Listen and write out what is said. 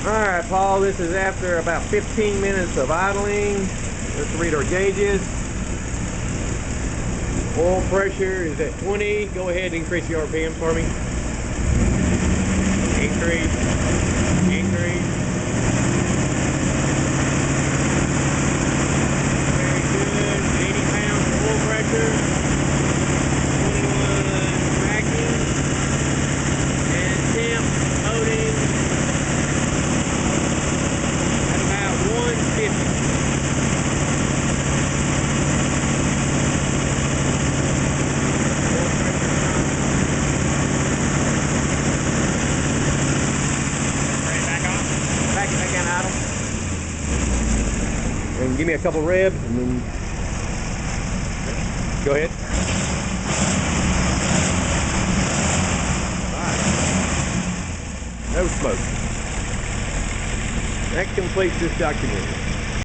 Alright, Paul, this is after about 15 minutes of idling. Let's read our gauges. Oil pressure is at 20. Go ahead and increase the RPM for me. Increase. Increase. Very good. 80 pounds of oil pressure. 21 tracking. And temp loading at about 150. And give me a couple revs and then go ahead. All right. No smoke. That completes this documentary.